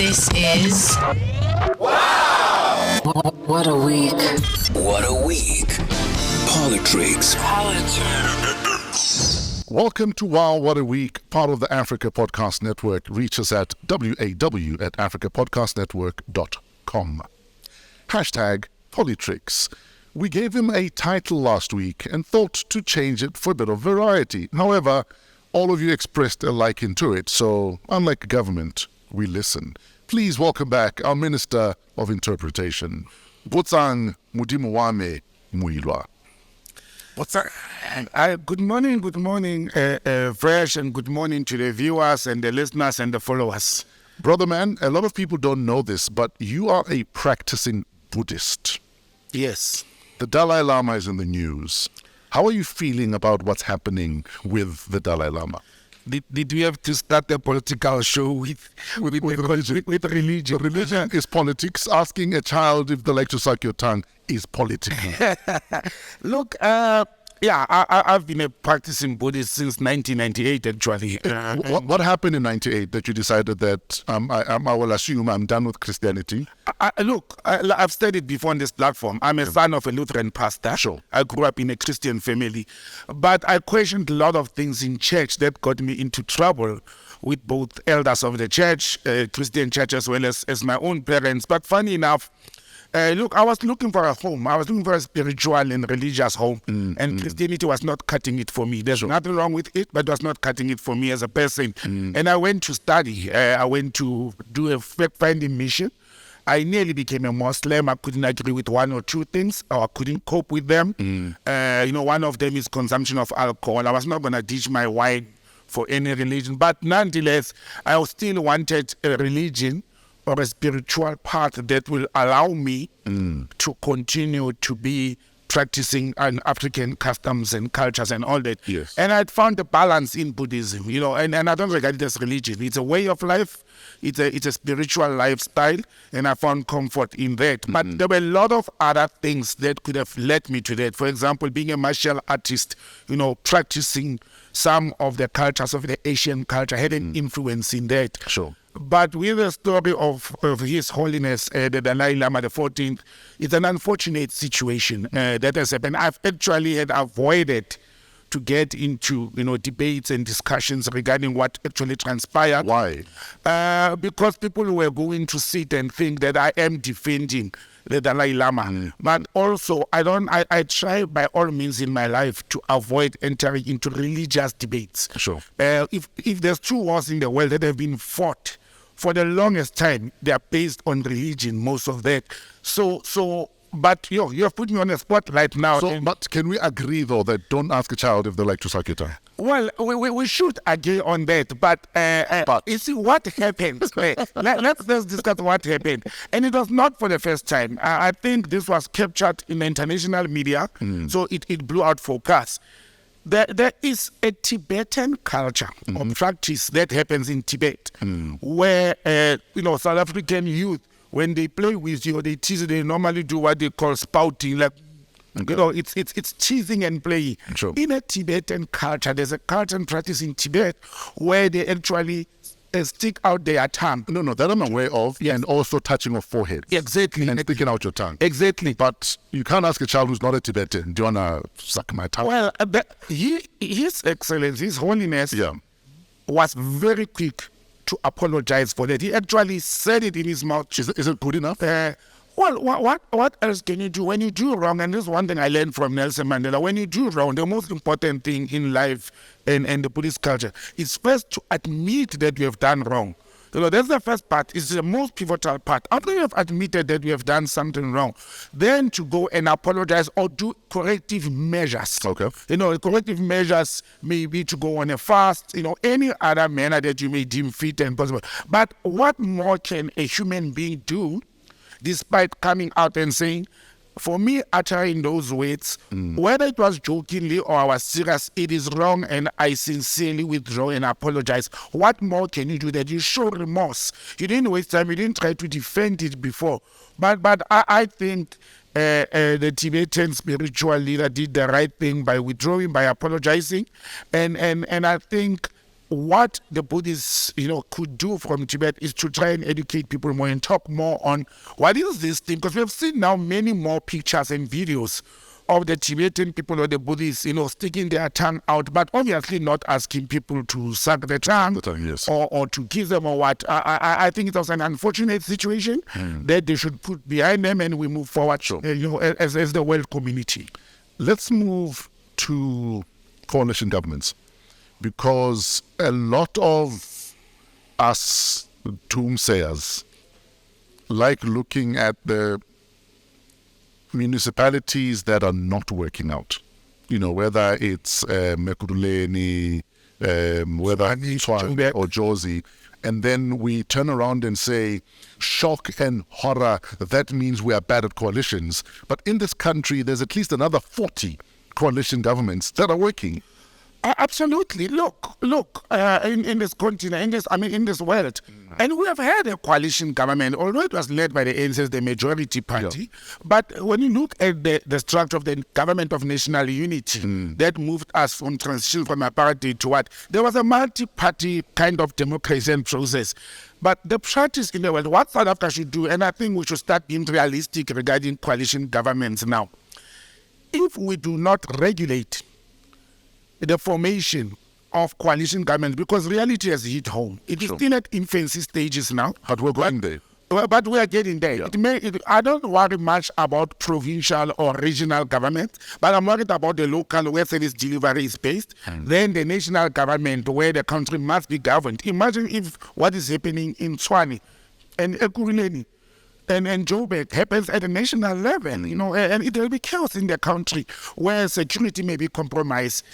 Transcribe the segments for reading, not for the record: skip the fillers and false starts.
This is WAW! What a week. What a week. PoliTricks. Welcome to WOW What a Week, part of the Africa Podcast Network. Reach us at waw@africapodcastnetwork.com. Hashtag PoliTricks. We gave him a title last week and thought to change it for a bit of variety. However, all of you expressed a liking to it, so unlike government, we listen. Please welcome back our Minister of Interpretation, Botsang Modimowame Moiloa. Good morning, Fresh, and good morning to the viewers and the listeners and the followers. Brother man, a lot of people don't know this, but you are a practicing Buddhist. Yes. The Dalai Lama is in the news. How are you feeling about what's happening with the Dalai Lama? Did we have to start a political show with religion? Religion is politics. Asking a child if they like to suck your tongue is political. Look, I've been a practicing Buddhist since 1998, actually. What happened in 98 that you decided that I will assume I'm done with Christianity? I've said it before on this platform. I'm a son of a Lutheran pastor. Sure. I grew up in a Christian family. But I questioned a lot of things in church that got me into trouble with both elders of the church, Christian church, as well as my own parents. But funny enough, I was looking for a home. I was looking for a spiritual and religious home. And Christianity was not cutting it for me. There's nothing wrong with it, but it was not cutting it for me as a person. And I went to study. I went to do a fact-finding mission. I nearly became a Muslim. I couldn't agree with one or two things, or I couldn't cope with them. One of them is consumption of alcohol. I was not going to ditch my wine for any religion. But nonetheless, I still wanted a religion or a spiritual path that will allow me to continue to be practicing African customs and cultures and all that. Yes. And I'd found a balance in Buddhism, and I don't regard it as religion. It's a way of life. It's a spiritual lifestyle, and I found comfort in that. But there were a lot of other things that could have led me to that. For example, being a martial artist, practicing some of the cultures of the Asian culture had an influence in that. Sure. But with the story of His Holiness, the Dalai Lama the 14th, it's an unfortunate situation that has happened. I've actually had avoided to get into, debates and discussions regarding what actually transpired. Why? Because people were going to sit and think that I am defending the Dalai Lama. But also, I try by all means in my life to avoid entering into religious debates. Sure. If there's two wars in the world that have been fought for the longest time, they are based on religion, most of that. But you have put me on a spot right now. But can we agree, though, that don't ask a child if they like to suck your tongue? Well, we should agree on that. But you see, what happened? Let's discuss what happened. And it was not for the first time. I think this was captured in the international media, so it blew out focus. There is a Tibetan culture or practice that happens in Tibet where, South African youth, when they play with you or they tease, they normally do what they call spouting, like, it's teasing and playing. Sure. In a Tibetan culture, there's a culture and practice in Tibet where they actually stick out their tongue. No, that I'm aware of. Yes. And also touching of forehead. Exactly. And sticking out your tongue. Exactly. But you can't ask a child who's not a Tibetan, do you want to suck my tongue? Well, His Excellency, His Holiness, was very quick to apologize for that. He actually said it in his mouth. Is it good enough? What else can you do when you do wrong? And this is one thing I learned from Nelson Mandela. When you do wrong, the most important thing in life and the Buddhist culture is first to admit that you have done wrong. That's the first part. It's the most pivotal part. After you have admitted that you have done something wrong, then to go and apologize or do corrective measures. Okay. Corrective measures may be to go on a fast, any other manner that you may deem fit and possible. But what more can a human being do despite coming out and saying, for me, uttering those words, whether it was jokingly or I was serious, it is wrong and I sincerely withdraw and apologize. What more can you do? That you show remorse. You didn't waste time. You didn't try to defend it before. But I think the Tibetan spiritual leader did the right thing by withdrawing, by apologizing. And I think what the Buddhists, could do from Tibet is to try and educate people more and talk more on what is this thing, because we have seen now many more pictures and videos of the Tibetan people or the Buddhists, sticking their tongue out, but obviously not asking people to suck their tongue, yes. or to kiss them or what. I think it was an unfortunate situation that they should put behind them, and we move forward, Sure. As the world community. Let's move to coalition governments, because a lot of us doomsayers like looking at the municipalities that are not working out. Whether it's Mekuruleni, whether it's Tshwane or Jozi, and then we turn around and say, shock and horror, that means we are bad at coalitions. But in this country, there's at least another 40 coalition governments that are working. Absolutely. Look, in this continent, in this world, and we have had a coalition government, although it was led by the ANC as the majority party. But when you look at the structure of the government of national unity, that moved us from transition from apartheid to what? There was a multi-party kind of democracy and process. But the practice in the world, what South Africa should do, and I think we should start being realistic regarding coalition governments now. If we do not regulate the formation of coalition governments, because reality has hit home. It is still at infancy stages now. But we're going there. But we are getting there. Yeah. I don't worry much about provincial or regional government, but I'm worried about the local where service delivery is based. Then the national government where the country must be governed. Imagine if what is happening in Tshwane and Ekurhuleni and Joburg happens at a national level, and it will be chaos in the country where security may be compromised,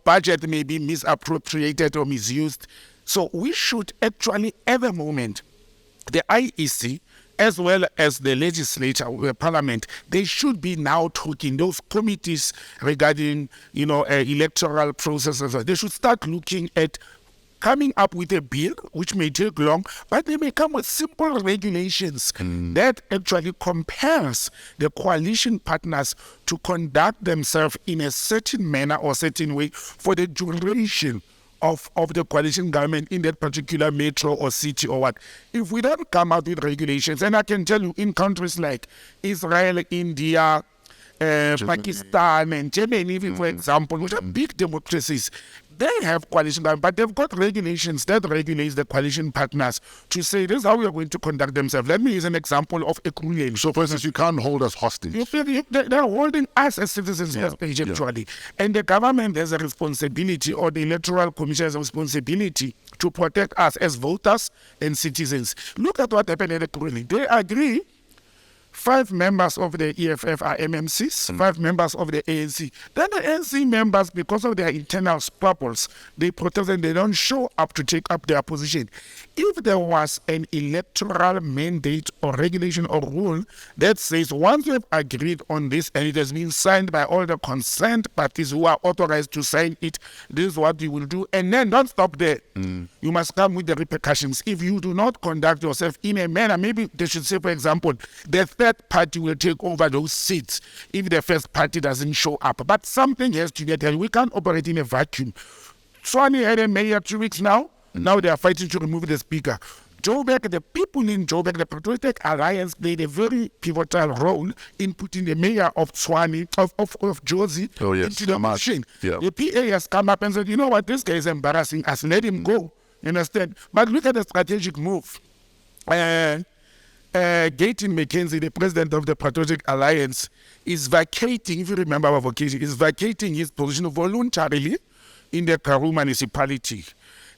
budget may be misappropriated or misused. So we should actually, at the moment, the IEC, as well as the legislature, the parliament, they should be now talking, those committees regarding, electoral processes, they should start looking at coming up with a bill, which may take long, but they may come with simple regulations that actually compels the coalition partners to conduct themselves in a certain manner or certain way for the duration of the coalition government in that particular metro or city or what. If we don't come out with regulations, and I can tell you in countries like Israel, India, Pakistan and Germany, for example, which are big democracies, they have coalition government, but they've got regulations that regulates the coalition partners to say this is how we are going to conduct themselves. Let me use an example of Ekurhuleni. So, for instance, you can't hold us hostage. They're holding us as citizens hostage, actually. And the government has a responsibility, or the Electoral Commission has a responsibility to protect us as voters and citizens. Look at what happened at Ekurhuleni. They agree. 5 members of the EFF are MMCs, 5 members of the ANC. Then the ANC members, because of their internal squabbles, they protest and they don't show up to take up their position. If there was an electoral mandate or regulation or rule that says once we have agreed on this and it has been signed by all the concerned parties who are authorized to sign it, this is what you will do. And then don't stop there. You must come with the repercussions. If you do not conduct yourself in a manner, maybe they should say, for example, the third party will take over those seats if the first party doesn't show up. But something has to get done. We can't operate in a vacuum. Tshwane had a mayor 2 weeks now. Now they are fighting to remove the speaker. Joburg, the people in Joburg, the Patriotic Alliance played a very pivotal role in putting the mayor of Tshwane, of Jozi, into the machine. Yeah. The PA has come up and said, you know what, this guy is embarrassing us. Let him go. You understand? But look at the strategic move. Gayton McKenzie, the president of the Patriotic Alliance, is vacating, if you remember our vocation, is vacating his position voluntarily in the Karoo municipality.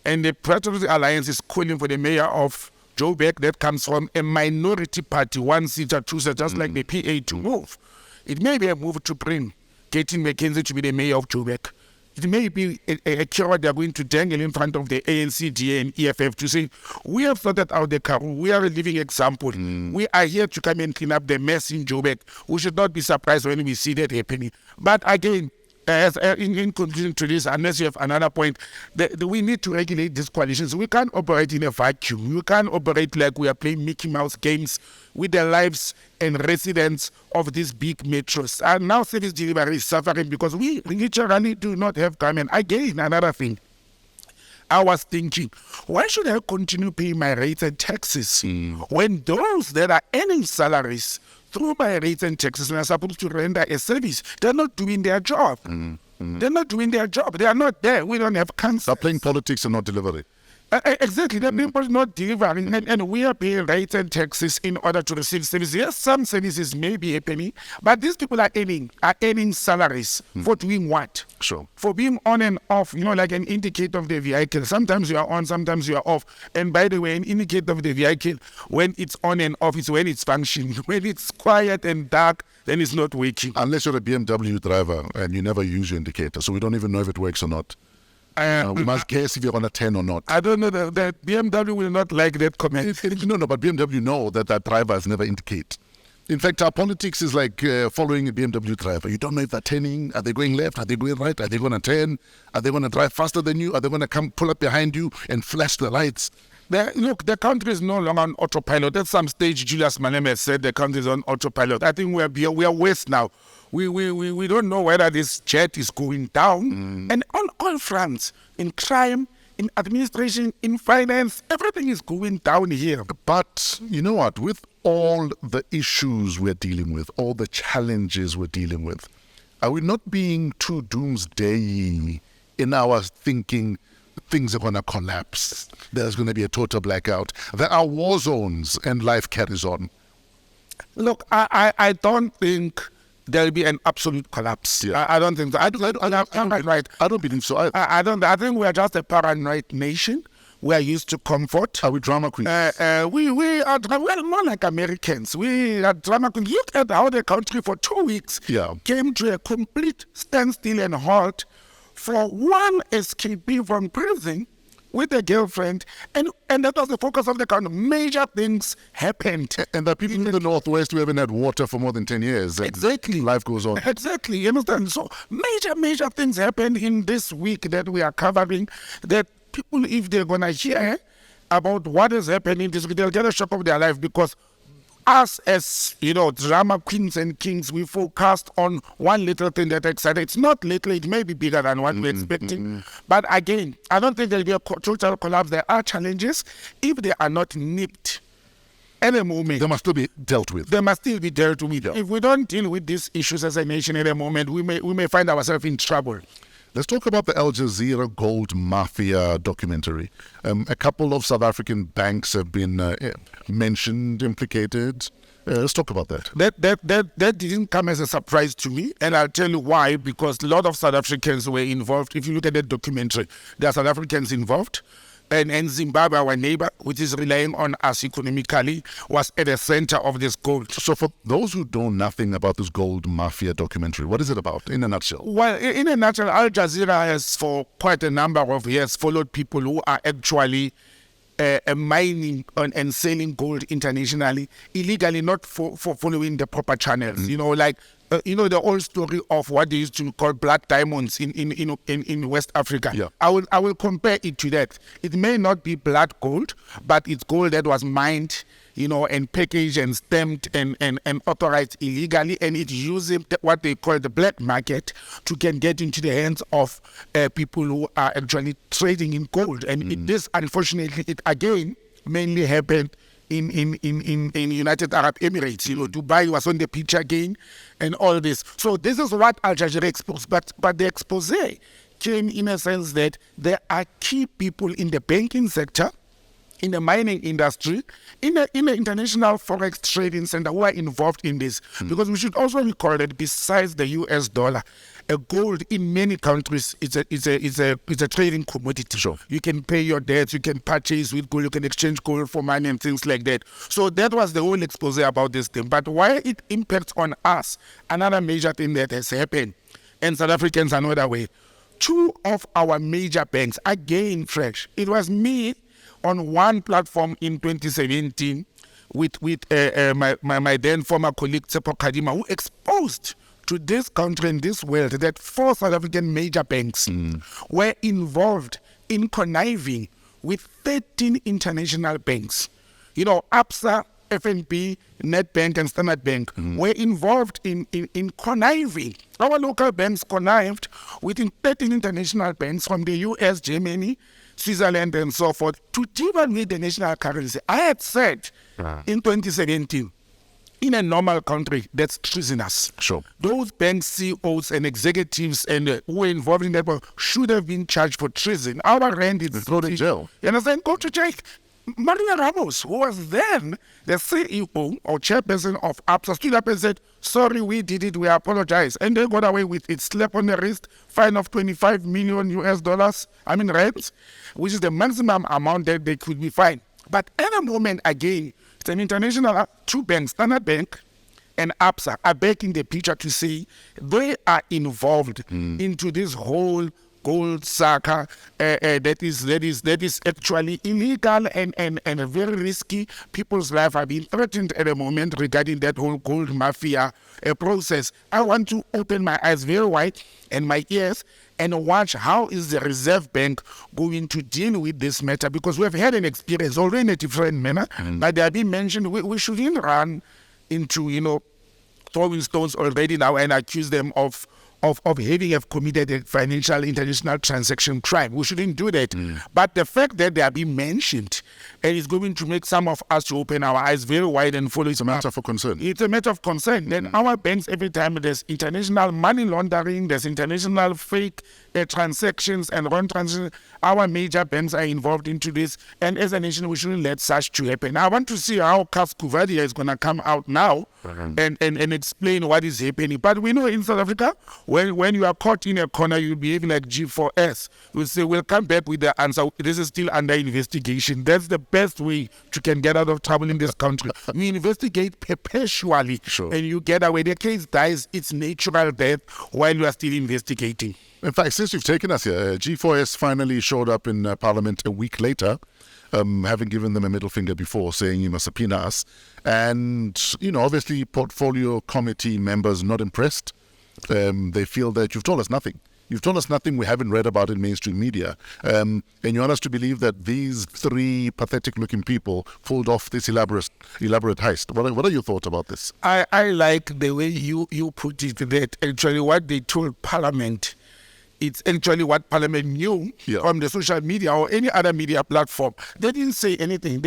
And the Patriotic Alliance is calling for the mayor of Joburg that comes from a minority party, 1-seater, 2-seater, just like the PA to move. It may be a move to bring Gayton McKenzie to be the mayor of Joburg. It may be a carrot they are going to dangle in front of the ANC, DA, and EFF to say, we have sorted out the Karoo. We are a living example. We are here to come and clean up the mess in Joburg. We should not be surprised when we see that happening. But again, as in conclusion to this, unless you have another point, we need to regulate these coalitions. We can't operate in a vacuum. We can't operate like we are playing Mickey Mouse games with the lives and residents of these big metros. And now service delivery is suffering because we literally do not have government. Again, another thing. I was thinking, why should I continue paying my rates and taxes when those that are earning salaries through my rates and taxes and are supposed to render a service, they're not doing their job. They're not doing their job. They are not there. We don't have councils. They're playing politics and not delivery. Exactly. The people are not delivering, and we are paying rates and taxes in order to receive services. Yes, some services may be happening, but these people are earning salaries for doing what? Sure. For being on and off, like an indicator of the vehicle. Sometimes you are on, sometimes you are off. And by the way, an indicator of the vehicle, when it's on and off, is when it's functioning. When it's quiet and dark, then it's not working. Unless you're a BMW driver and you never use your indicator, so we don't even know if it works or not. We must guess if you're on a 10 or not. I don't know that BMW will not like that comment. No, but BMW know that drivers never indicate. In fact, our politics is like following a BMW driver. You don't know if they're turning. Are they going left? Are they going right? Are they going to turn? Are they going to drive faster than you? Are they going to come pull up behind you and flash the lights? Look, the country is no longer on autopilot. At some stage, Julius Malema said the country is on autopilot. I think we are west now. We don't know whether this jet is going down. And on all fronts, in crime, in administration, in finance, everything is going down here. But you know what? With all the issues we're dealing with, all the challenges we're dealing with, are we not being too doomsday in our thinking things are going to collapse? There's going to be a total blackout. There are war zones and life carries on. Look, I don't think there'll be an absolute collapse. Yeah. I don't think so. I don't believe so. I think we are just a paranoid nation. We are used to comfort. Are we drama queens? We are more like Americans. We are drama queens. Look at how the country for 2 weeks came to a complete standstill and halt for one escapee from prison with a girlfriend, and that was the focus of the country. Major things happened. And the people in the Northwest who haven't had water for more than 10 years. Exactly. Life goes on. Exactly. You understand? So major things happened in this week that we are covering, that people, if they're going to hear about what is happening this week, they'll get a shock of their life, because us as, drama queens and kings, we focused on one little thing that excited. It's not little, it may be bigger than what we're expecting. But again, I don't think there'll be a total collapse. There are challenges. If they are not nipped at the moment, they must still be dealt with. They must still be dealt with. Yeah. If we don't deal with these issues as a nation at the moment, we may find ourselves in trouble. Let's talk about the Al Jazeera Gold Mafia documentary. A couple of South African banks have been mentioned, implicated. Let's talk about that. That didn't come as a surprise to me, and I'll tell you why. Because a lot of South Africans were involved. If you look at that documentary, there are South Africans involved. And Zimbabwe, our neighbor, which is relying on us economically, was at the center of this gold. So for those who know nothing about this Gold Mafia documentary, what is it about in a nutshell? Well, in a nutshell, Al Jazeera has for quite a number of years followed people who are actually mining and selling gold internationally, illegally, not for following the proper channels. The old story of what they used to call black diamonds in West Africa. Yeah. I will compare it to that. It may not be blood gold, but it's gold that was mined, and packaged and stamped and authorized illegally, and it's using what they call the black market to get into the hands of people who are actually trading in gold. And this, unfortunately, it again mainly happened in United Arab Emirates. Dubai was on the picture again, and all this. So this is what Al Jazeera exposed. But the expose came in a sense that there are key people in the banking sector, in the mining industry, in the international forex trading center who are involved in this. Because we should also recall that besides the US dollar, a gold in many countries is a trading commodity. Sure. You can pay your debts, you can purchase with gold, you can exchange gold for money and things like that. So that was the whole expose about this thing. But why it impacts on us, another major thing that has happened, and South Africans are not aware. Two of our major banks, again fresh, it was me on one platform in 2017 with my then former colleague Tsepo Kadima, who exposed to this country and this world that 4 South African major banks were involved in conniving with 13 international banks. ABSA, FNB, Nedbank and Standard Bank were involved in conniving. Our local banks connived with 13 international banks from the US, Germany, Switzerland and so forth, to devalue the national currency. I had said in 2017, in a normal country, that's treasonous. Sure. Those bank CEOs and executives and who were involved in that should have been charged for treason. Our rand is thrown in jail. You understand? Go to jail. Maria Ramos, who was then the CEO or chairperson of APSA, stood up and said, sorry, we did it, we apologize. And they got away with it. Slap on the wrist, fine of 25 million US dollars, rands, which is the maximum amount that they could be fined. But at the moment, again, it's an international, two banks, Standard Bank and APSA, are back in the picture to say they are involved into this whole gold saga that is actually illegal and very risky. People's life are being threatened at the moment regarding that whole gold mafia process. I want to open my eyes very wide and my ears and watch how is the Reserve Bank going to deal with this matter, because we have had an experience already in a different manner, but they have been mentioned. We shouldn't run into, throwing stones already now and accuse them of having have committed a financial international transaction crime. We shouldn't do that. But the fact that they are being mentioned and it's going to make some of us to open our eyes very wide and follow. It's a matter for concern. It's a matter of concern. Then our banks, every time there's international money laundering, there's international fake transactions and wrong transactions, our major banks are involved into this. And as a nation, we shouldn't let such to happen. I want to see how Kas Kuvadia is going to come out now and explain what is happening. But we know in South Africa, when you are caught in a corner, you'll behave like G4S. We'll say, we'll come back with the answer. This is still under investigation. That's the best way to can get out of trouble in this country. We investigate perpetually, and you get away. The case dies its natural death while you are still investigating. In fact, since you've taken us here, G4S finally showed up in Parliament a week later, having given them a middle finger before, saying you must subpoena us. And, obviously portfolio committee members not impressed. They feel that you've told us nothing. You've told us nothing we haven't read about in mainstream media. And you want us to believe that these three pathetic-looking people pulled off this elaborate heist. What are your thoughts about this? I like the way you put it, that actually what they told Parliament, it's actually what Parliament knew from the social media or any other media platform. They didn't say anything.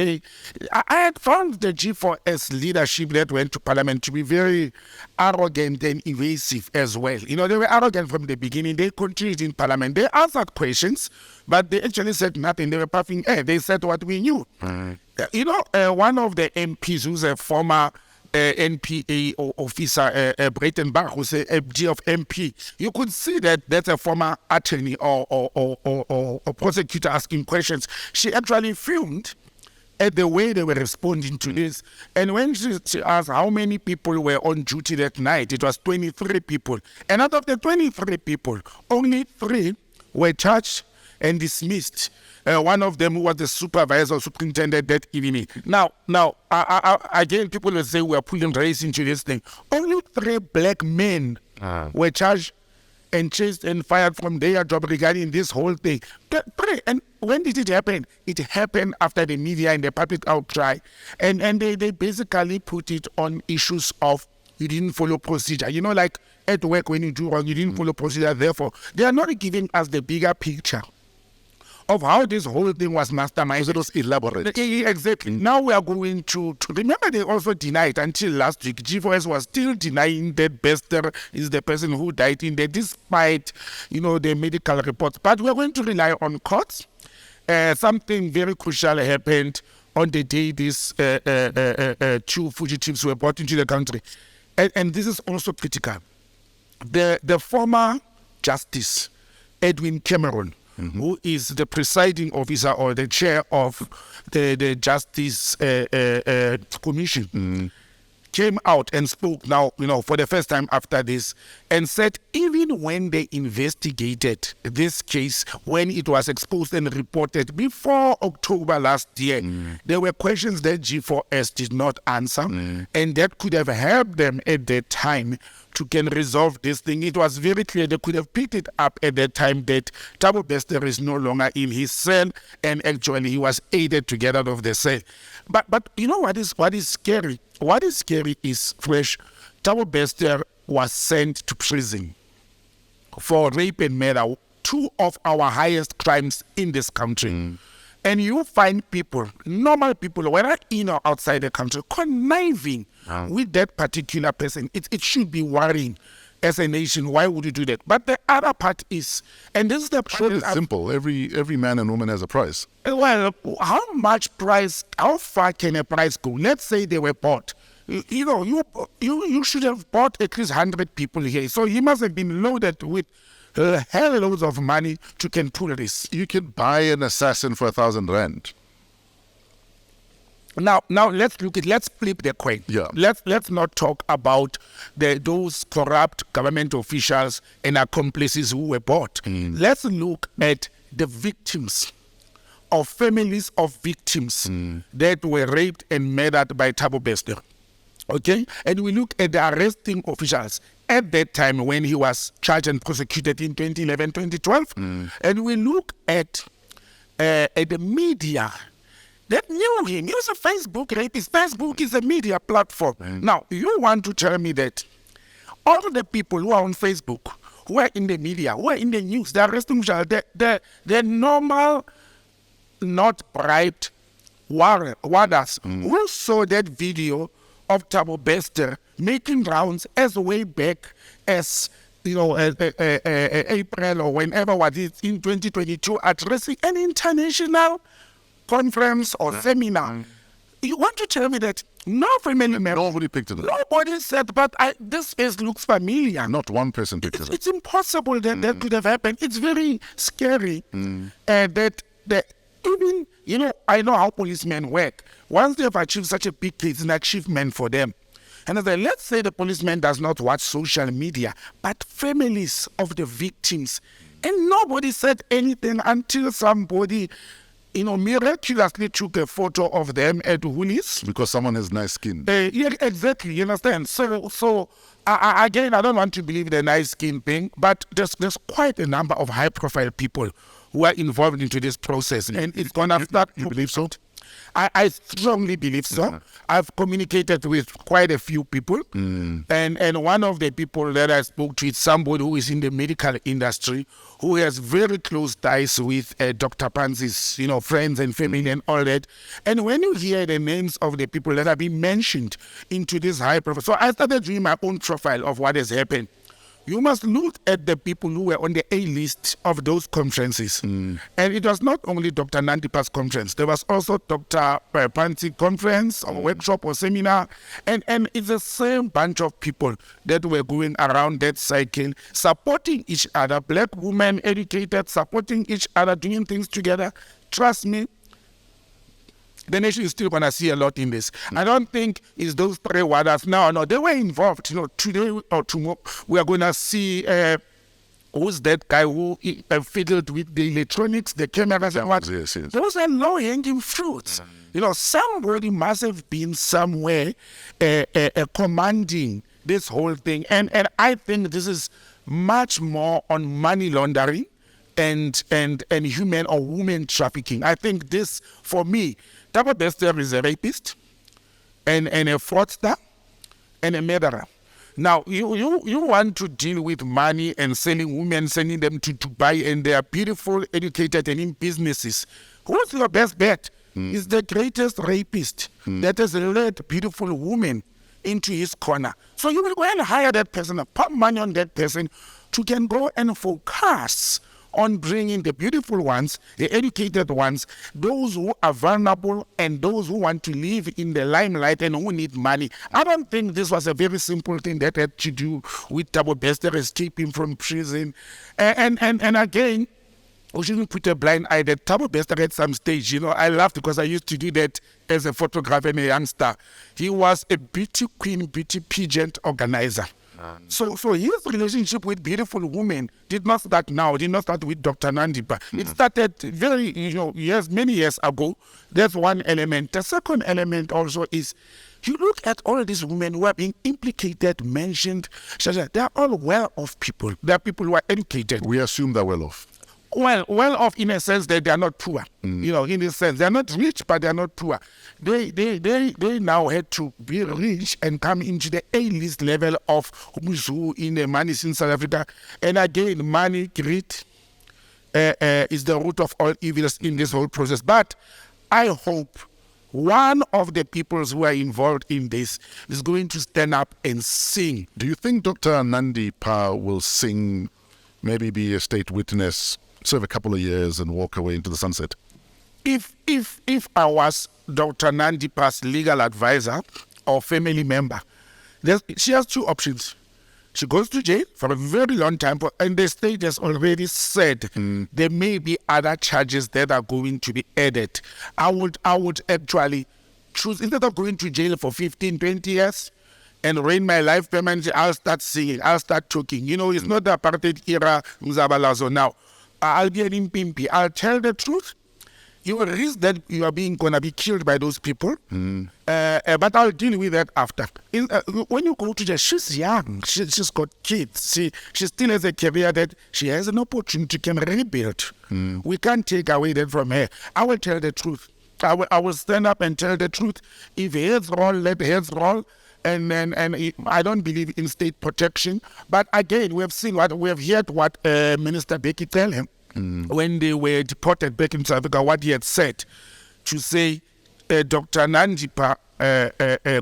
I had found the G4S leadership that went to Parliament to be very arrogant and evasive as well. They were arrogant from the beginning. They continued in Parliament. They answered questions, but they actually said nothing. They were puffing air. They said what we knew. One of the MPs who's a former NPA officer, Breitenbach, who's a FG of MP, you could see that that's a former attorney or prosecutor asking questions. She actually filmed at the way they were responding to this. And when she asked how many people were on duty that night, it was 23 people. And out of the 23 people, only 3 were charged and dismissed. One of them who was the supervisor or superintendent that evening. Now, again, people will say we are pulling race into this thing. Only 3 black men were charged and chased and fired from their job regarding this whole thing. And when did it happen? It happened after the media and the public outcry. And they basically put it on issues of you didn't follow procedure. Like at work when you do wrong, you didn't follow procedure. Therefore, they are not giving us the bigger picture of how this whole thing was masterminded. It was elaborate. Exactly. Now we are going to remember they also denied until last week. G4S was still denying that Bester is the person who died in there, despite the medical reports. But we are going to rely on courts. Something very crucial happened on the day these 2 fugitives were brought into the country, and this is also critical. The former Justice Edwin Cameron, who is the presiding officer or the chair of the Justice Commission, came out and spoke now, for the first time after this, and said even when they investigated this case, when it was exposed and reported before October last year, there were questions that G4S did not answer, and that could have helped them at that time to can resolve this thing. It was very clear they could have picked it up at that time that Thabo Bester is no longer in his cell, and actually he was aided to get out of the cell. But you know what is scary? What is scary is, Fresh, Thabo Bester was sent to prison for rape and murder two of our highest crimes in this country. And you find people, normal people, whether in or outside the country, conniving with that particular person. It should be worrying as a nation. Why would you do that? But the other part is, and this is the Sure, it's simple. Every man and woman has a price. well, how much price, how far can a price go? Let's say they were bought. You should have bought at least 100 people here. So he must have been loaded with hell loads of money to can pull this. You can buy an assassin for 1,000 rand. Now let's flip the coin. Yeah. Let's not talk about those corrupt government officials and accomplices who were bought. Let's look at the victims, of families of victims that were raped and murdered by Thabo Bester. Okay? And we look at the arresting officials at that time when he was charged and prosecuted in 2011, 2012. And we look at the media that knew him. He was a Facebook rapist. Facebook is a media platform. Now, you want to tell me that all the people who are on Facebook, who are in the media, who are in the news, the arresting officials, they're normal, not bribed warders who saw that video of Thabo Bester making rounds as way back as April or whenever was it in 2022, addressing an international conference or seminar. You want to tell me that no family member, Nobody picked it up. nobody said, but this face looks familiar. Not one person picked it up. It's impossible that that could have happened. It's very scary that even, I know how policemen work. Once they have achieved such a big case, it's an achievement for them. And as let's say the policeman does not watch social media, but families of the victims, and nobody said anything until somebody, miraculously took a photo of them at Woolies. Because someone has nice skin. Yeah, exactly. You understand? So again, I don't want to believe the nice skin thing, but there's quite a number of high-profile people who are involved into this process, and it's gonna start. You believe so? I strongly believe so. I've communicated with quite a few people, and one of the people that I spoke to is somebody who is in the medical industry, who has very close ties with Dr. Pansy's, friends and family and all that. And when you hear the names of the people that have been mentioned into this high profile, so I started doing my own profile of what has happened. You must look at the people who were on the A-list of those conferences. And it was not only Dr. Nandipa's conference. There was also Dr. Pansy conference or workshop or seminar. And it's the same bunch of people that were going around that cycle, supporting each other, black women, educated, supporting each other, doing things together. Trust me, the nation is still going to see a lot in this. I don't think it's those three warders. No, they were involved. Today or tomorrow, we are going to see who's that guy who fiddled with the electronics, the cameras and what. Yes. Those are low-hanging fruits. Somebody must have been somewhere commanding this whole thing. And I think this is much more on money laundering and human or woman trafficking. I think this, for me, Thabo Bester is a rapist and a fraudster and a murderer. Now, you want to deal with money and selling women, sending them to Dubai, and they are beautiful, educated, and in businesses. Who's your best bet? Is the greatest rapist that has led beautiful women into his corner. So you will go and hire that person, put money on that person to can go and focus on bringing the beautiful ones, the educated ones, those who are vulnerable and those who want to live in the limelight and who need money. I don't think this was a very simple thing that had to do with Thabo Bester escaping from prison. And again, we shouldn't put a blind eye that Thabo Bester at some stage, I laughed because I used to do that as a photographer and a youngster. He was a beauty queen, beauty pageant organizer. So his relationship with beautiful women did not start now, did not start with Dr. Nandipa. It started many years ago. That's one element. The second element also is, you look at all these women who are being implicated, mentioned, they are all well-off people. They are people who are educated. We assume they're well off. Well off in a sense that they are not poor. In a sense, they are not rich, but they are not poor. They now had to be rich and come into the A-list level of who's who in the money in South Africa. And again, money, greed, is the root of all evils in this whole process. But I hope one of the peoples who are involved in this is going to stand up and sing. Do you think Dr. Nandi Pa will sing, maybe be a state witness, serve a couple of years and walk away into the sunset? If I was Dr. Nandi Pa's legal advisor or family member, she has two options. She goes to jail for a very long time, and the state has already said there may be other charges that are going to be added. I would actually choose, instead of going to jail for 15, 20 years and reign my life permanently, I'll start singing, I'll start talking. You know, it's not the apartheid era, Mzabalazo now. I'll be an impimpi. I'll tell the truth. You will risk that you are going to be killed by those people. But I'll deal with that after. When you go to jail, she's young. She's got kids. She still has a career that she has an opportunity to rebuild. We can't take away that from her. I will tell the truth. I will stand up and tell the truth. If heads roll, let heads roll. And I don't believe in state protection. But again, we have heard what Minister Becky tell him. When they were deported back in South Africa, what he had said, to say Dr. Nandipa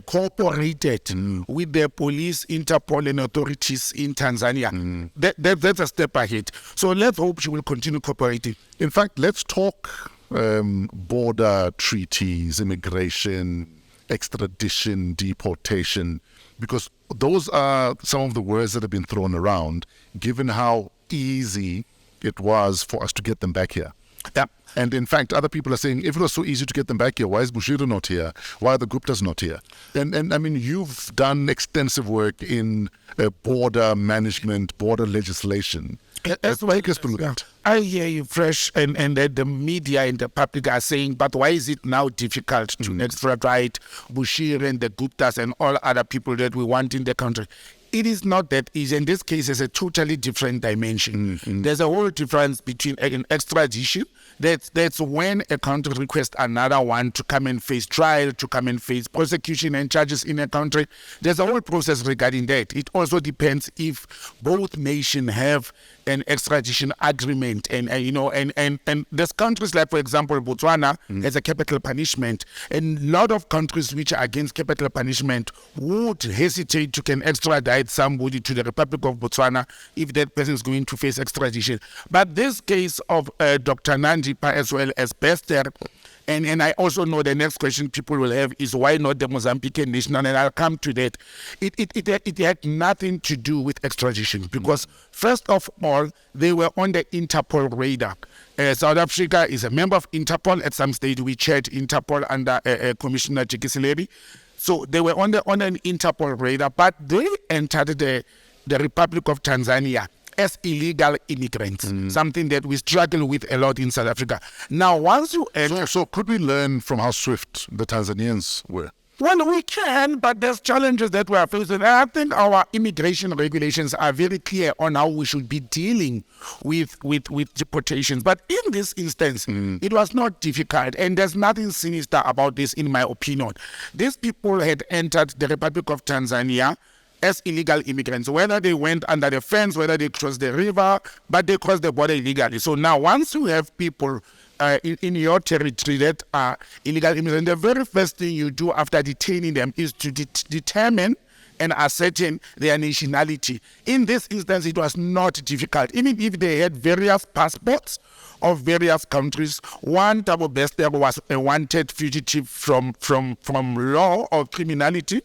cooperated with the police, Interpol and authorities in Tanzania. That's a step ahead. So let's hope she will continue cooperating. In fact, let's talk border treaties, immigration, extradition, deportation, because those are some of the words that have been thrown around, given how easy it was for us to get them back here. Yeah. And in fact, other people are saying, if it was so easy to get them back here, why is Bushiri not here? Why are the Guptas not here? And I mean, you've done extensive work in border management, border legislation. That's why I hear you fresh, and the media and the public are saying, but why is it now difficult to extradite Bushiri and the Guptas and all other people that we want in the country? It is not that easy. In this case, it's a totally different dimension. There's a whole difference between an extradition. That's when a country requests another one to come and face trial, to come and face prosecution and charges in a country. There's a whole process regarding that. It also depends if both nations have an extradition agreement, and there's countries like, for example, Botswana has a capital punishment, and a lot of countries which are against capital punishment would hesitate to can extradite somebody to the Republic of Botswana if that person is going to face extradition. But this case of Dr. Nandipa as well as Bester, and I also know the next question people will have is, why not the Mozambican national? And I'll come to that. It had nothing to do with extradition, because first of all, they were on the Interpol radar. South Africa is a member of Interpol. At some stage, we chaired Interpol under Commissioner Jikisilebi. So they were on an Interpol radar, but they entered the Republic of Tanzania as illegal immigrants, something that we struggle with a lot in South Africa. Now, once you enter... So could we learn from how swift the Tanzanians were? Well, we can, but there's challenges that we are facing. And I think our immigration regulations are very clear on how we should be dealing with deportations. But in this instance, it was not difficult, and there's nothing sinister about this, in my opinion. These people had entered the Republic of Tanzania as illegal immigrants, whether they went under the fence, whether they crossed the river, but they crossed the border illegally. So now, once you have people in your territory that are illegal immigrants, the very first thing you do after detaining them is to determine and ascertain their nationality. In this instance, it was not difficult. Even if they had various passports of various countries, one Thabo Bester was a wanted fugitive from law or criminality.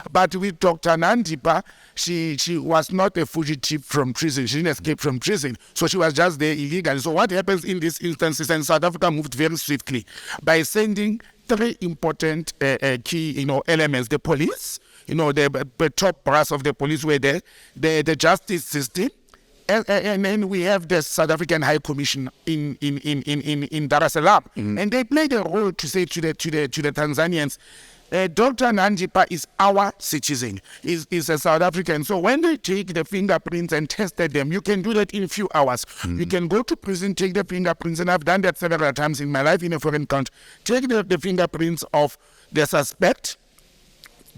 But with Dr. Nandipa, she was not a fugitive from prison. She didn't escape from prison. So she was just there illegally. So what happens in these instances, and South Africa moved very swiftly by sending three important key elements: the police, the top brass of the police were there, the justice system, and then we have the South African High Commission in Dar es Salaam, and they played a role to say to the Tanzanians, Dr. Nandipa is our citizen, is a South African. So when they take the fingerprints and tested them, you can do that in a few hours. You can go to prison, take the fingerprints, and I've done that several times in my life in a foreign country. Take the fingerprints of the suspect,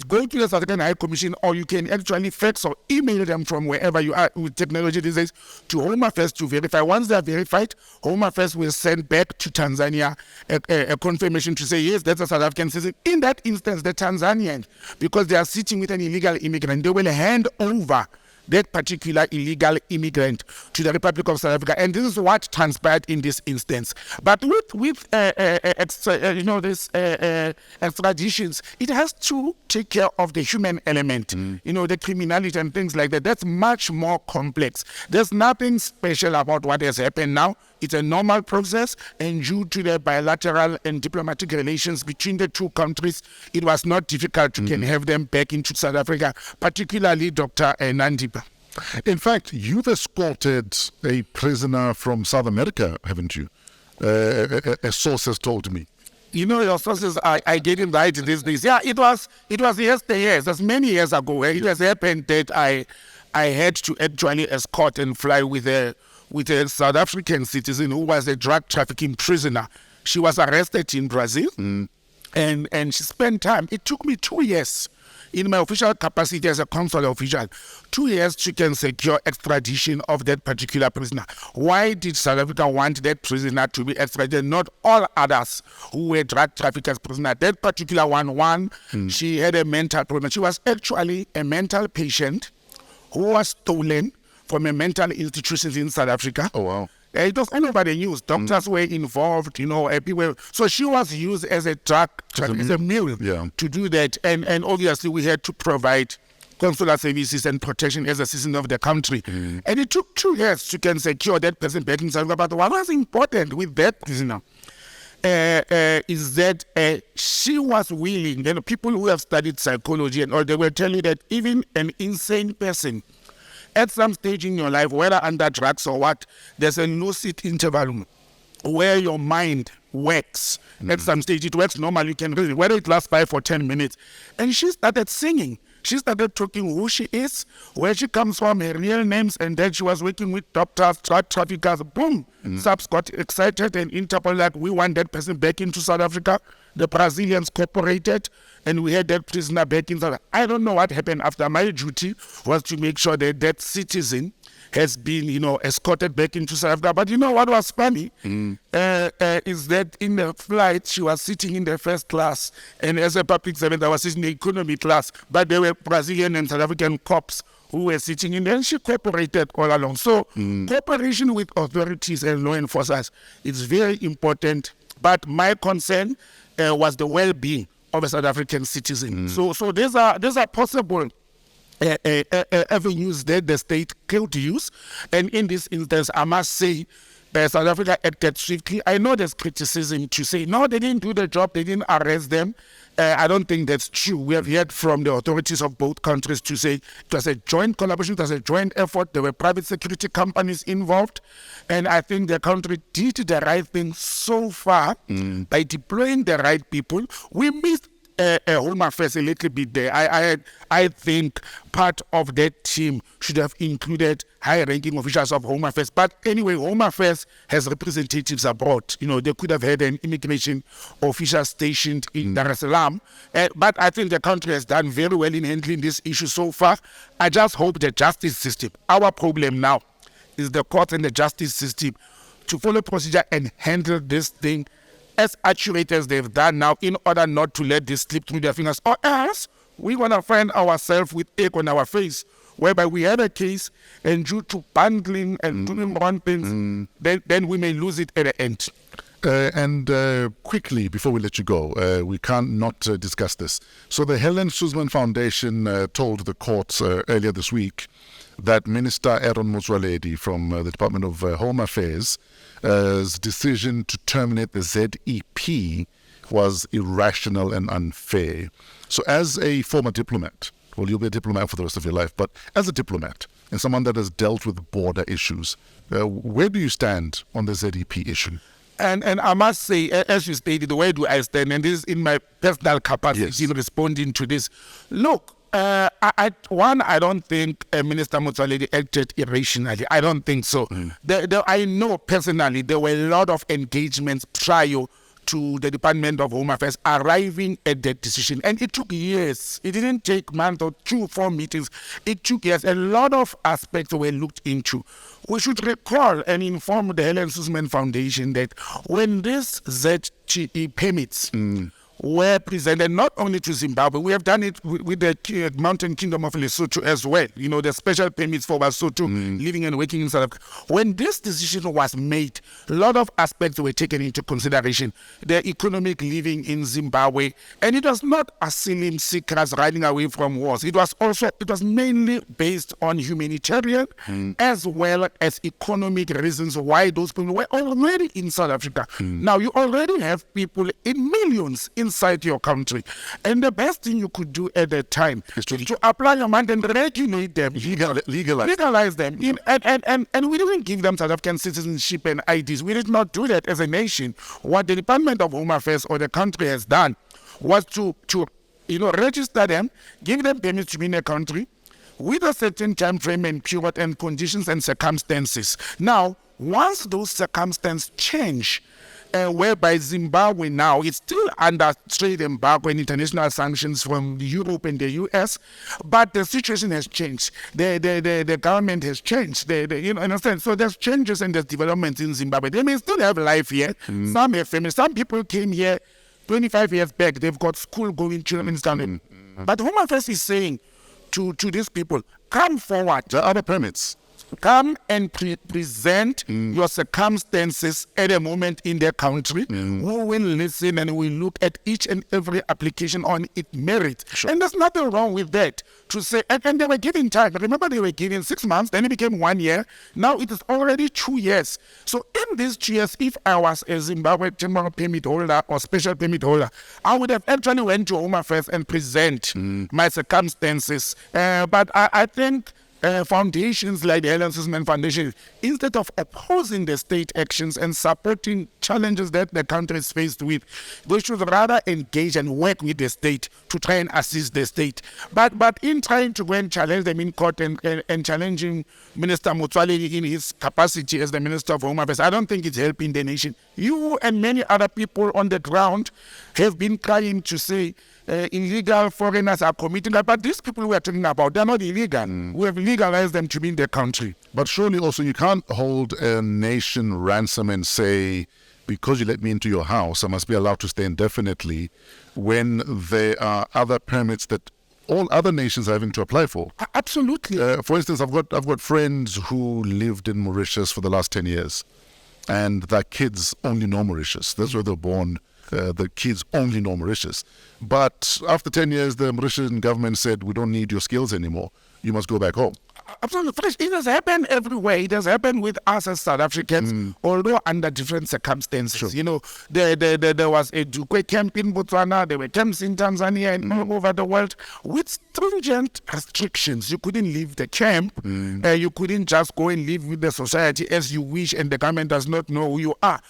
go to the South African High Commission, or you can actually fax or email them from wherever you are with technology these days to Home Affairs to verify. Once they are verified, Home Affairs will send back to Tanzania a confirmation to say, yes, that's a South African citizen. In that instance, the Tanzanian, because they are sitting with an illegal immigrant, they will hand over that particular illegal immigrant to the Republic of South Africa, and this is what transpired in this instance. But with extraditions, it has to take care of the human element, the criminality and things like that. That's much more complex. There's nothing special about what has happened now. It's a normal process, and due to the bilateral and diplomatic relations between the two countries, it was not difficult to can have them back into South Africa, particularly Dr. Nandipa. In fact, you've escorted a prisoner from South America, haven't you? A source has told me. Your sources, I get it right these days. Yeah, it was yesterday, that's many years ago. It has happened that I had to actually escort and fly with a South African citizen who was a drug trafficking prisoner. She was arrested in Brazil, and she spent time. It took me 2 years in my official capacity as a consular official, 2 years to can secure extradition of that particular prisoner. Why did South Africa want that prisoner to be extradited, not all others who were drug traffickers prisoner? That particular one, she had a mental problem. She was actually a mental patient who was stolen from a mental institution in South Africa. Oh, wow. It was all over the news. Doctors were involved, people. So she was used as a drug, as a mule to do that. And obviously we had to provide consular services and protection as a citizen of the country. And it took 2 years to can secure that person back in South Africa. But what was important with that prisoner is that she was willing. People who have studied psychology and all, they will tell you that even an insane person, at some stage in your life, whether under drugs or what, there's a lucid interval where your mind works. At some stage, it works normally. You can read it, whether it lasts 5 or 10 minutes. And she started singing. She started talking who she is, where she comes from, her real names, and then she was working with doctors, drug traffickers. Boom! SAPS got excited, and Interpol like, we want that person back into South Africa. The Brazilians cooperated, and we had that prisoner back in South Africa. I don't know what happened after. My duty was to make sure that that citizen has been, escorted back into South Africa. But what was funny is that in the flight, she was sitting in the first class, and as a public servant, I was sitting in the economy class, but there were Brazilian and South African cops who were sitting in there, and she cooperated all along. So cooperation with authorities and law enforcers is very important, but my concern was the well-being of a South African citizen. So these are possible avenues that the state could use. And in this instance, I must say, South Africa acted swiftly. I know there's criticism to say, no, they didn't do the job, they didn't arrest them. I don't think that's true. We have heard from the authorities of both countries to say it was a joint collaboration, it was a joint effort. There were private security companies involved. And I think the country did the right thing so far by deploying the right people. We missed Home Affairs a little bit there. I think part of that team should have included high-ranking officials of Home Affairs. But anyway, Home Affairs has representatives abroad. They could have had an immigration official stationed in Dar es Salaam. But I think the country has done very well in handling this issue so far. I just hope the justice system, our problem now is the court and the justice system, to follow procedure and handle this thing as accurate as they've done now, in order not to let this slip through their fingers. Or else, we're going to find ourselves with egg on our face, whereby we had a case, and due to bundling and doing wrong things, then we may lose it at the end. And quickly, before we let you go, we can't not discuss this. So the Helen Suzman Foundation told the courts earlier this week that Minister Aaron Motsoaledi from the Department of Home Affairs' decision to terminate the ZEP was irrational and unfair. So as a former diplomat, well, you'll be a diplomat for the rest of your life, but as a diplomat and someone that has dealt with border issues, where do you stand on the ZEP issue? And I must say, as you stated, where do I stand? And this is in my personal capacity in responding to this. Look, I don't think Minister Motsoaledi acted irrationally. I don't think so. I know personally there were a lot of engagements prior to the Department of Home Affairs arriving at that decision. And it took years. It didn't take months or 2-4 meetings. It took years. A lot of aspects were looked into. We should recall and inform the Helen Suzman Foundation that when this ZTE permits were presented not only to Zimbabwe, we have done it with the Mountain Kingdom of Lesotho as well. You know, the special permits for Lesotho living and working in South Africa. When this decision was made, a lot of aspects were taken into consideration. The economic living in Zimbabwe, and it was not asylum seekers running away from wars. It was mainly based on humanitarian as well as economic reasons why those people were already in South Africa. Now, you already have people in millions inside your country. And the best thing you could do at that time is to apply your mind and regulate them. Legalize them. And we didn't give them South African citizenship and IDs. We did not do that as a nation. What the Department of Home Affairs or the country has done was to register them, give them permits to be in the country with a certain time frame and period and conditions and circumstances. Now, once those circumstances change, whereby Zimbabwe now is still under trade embargo and international sanctions from Europe and the US, but the situation has changed. The government has changed. You understand? So there's changes and there's developments in Zimbabwe. They may still have life here. Some have family. Some people came here 25 years back. They've got school-going children standing. But Home Affairs is saying to these people, come forward. There are other permits. Come and present your circumstances at a moment in their country. We will listen and we look at each and every application on its merit. Sure. And there's nothing wrong with that. To say, and they were given time. Remember, they were given 6 months, then it became 1 year. Now it is already 2 years. So in these 2 years, if I was a Zimbabwe temporary permit holder or special permit holder, I would have actually went to Home Affairs and present my circumstances. But I think foundations like the Helen Suzman Foundation, instead of opposing the state actions and supporting challenges that the country is faced with, they should rather engage and work with the state to try and assist the state. But in trying to go and challenge them in court and challenging Minister Motsoaledi in his capacity as the Minister of Home Affairs, I don't think it's helping the nation. You and many other people on the ground have been trying to say illegal foreigners are committing that, but these people we are talking about, they're not illegal. We have legalized them to be in their country. But surely also you can't hold a nation ransom and say, because you let me into your house, I must be allowed to stay indefinitely, when there are other permits that all other nations are having to apply for. Absolutely. For instance, I've got friends who lived in Mauritius for the last 10 years, and their kids only know Mauritius. That's where they're born. The kids only know Mauritius. But after 10 years, the Mauritian government said, we don't need your skills anymore. You must go back home. Absolutely. It has happened everywhere. It has happened with us as South Africans, although under different circumstances. Sure. You know, there was a Dukwe camp in Botswana, there were camps in Tanzania and all over the world with stringent restrictions. You couldn't leave the camp. You couldn't just go and live with the society as you wish, and the government does not know who you are.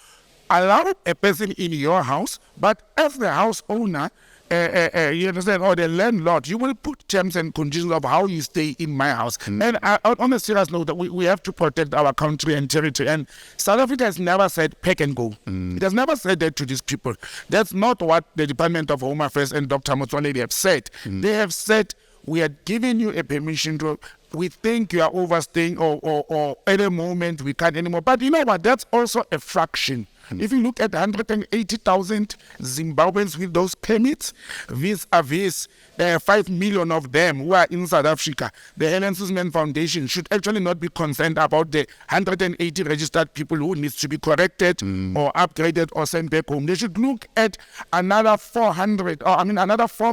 Allow a person in your house, but as the house owner, you understand, or the landlord, you will put terms and conditions of how you stay in my house. And on a serious note, that we have to protect our country and territory. And South Africa has never said pack and go. It has never said that to these people. That's not what the Department of Home Affairs and Dr. Motsoaledi have said. They have said, we are giving you a permission to, we think you are overstaying or at a moment we can't anymore. But you know what, that's also a fraction. If you look at 180,000 Zimbabweans with those permits, vis-a-vis 5 million of them who are in South Africa, the Helen Suzman Foundation should actually not be concerned about the 180 registered people who needs to be corrected or upgraded or sent back home. They should look at another 4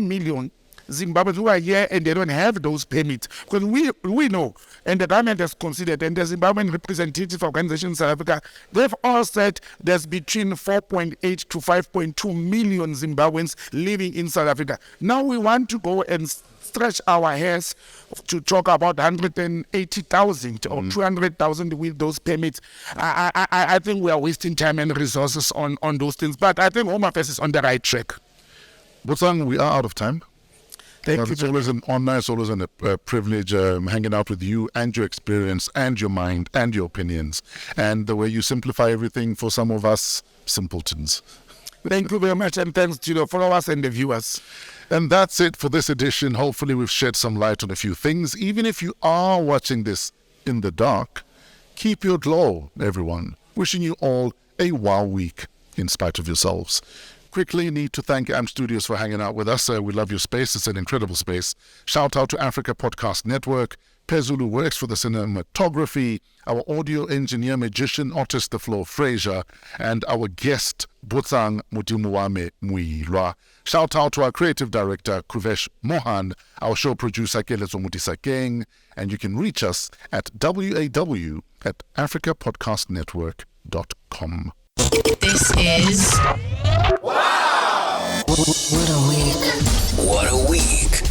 million Zimbabweans who are here and they don't have those permits. Because we know, and the government has considered, and the Zimbabwean representative organization in South Africa, they've all said there's between 4.8 to 5.2 million Zimbabweans living in South Africa. Now we want to go and stretch our hairs to talk about 180,000 or 200,000 with those permits. I think we are wasting time and resources on those things. But I think Home Affairs is on the right track. Botsang, we are out of time. Thank you. It's always an honor, it's always a privilege hanging out with you and your experience and your mind and your opinions and the way you simplify everything for some of us simpletons. Thank you very much, and thanks to the followers and the viewers. And that's it for this edition. Hopefully we've shed some light on a few things. Even if you are watching this in the dark, keep your glow, everyone. Wishing you all a WAW week in spite of yourselves. Quickly need to thank AM Studios for hanging out with us. We love your space. It's an incredible space. Shout out to Africa Podcast Network. Pezulu works for the cinematography, our audio engineer, magician, artist, the Floor Fraser, and our guest, Botsang Modimowame Moiloa. Shout out to our creative director, Kuvesh Mohan, our show producer, Kelezo Mutisakeng, and you can reach us at waw@africapodcastnetwork.com. This is... Wow! What a week. What a week.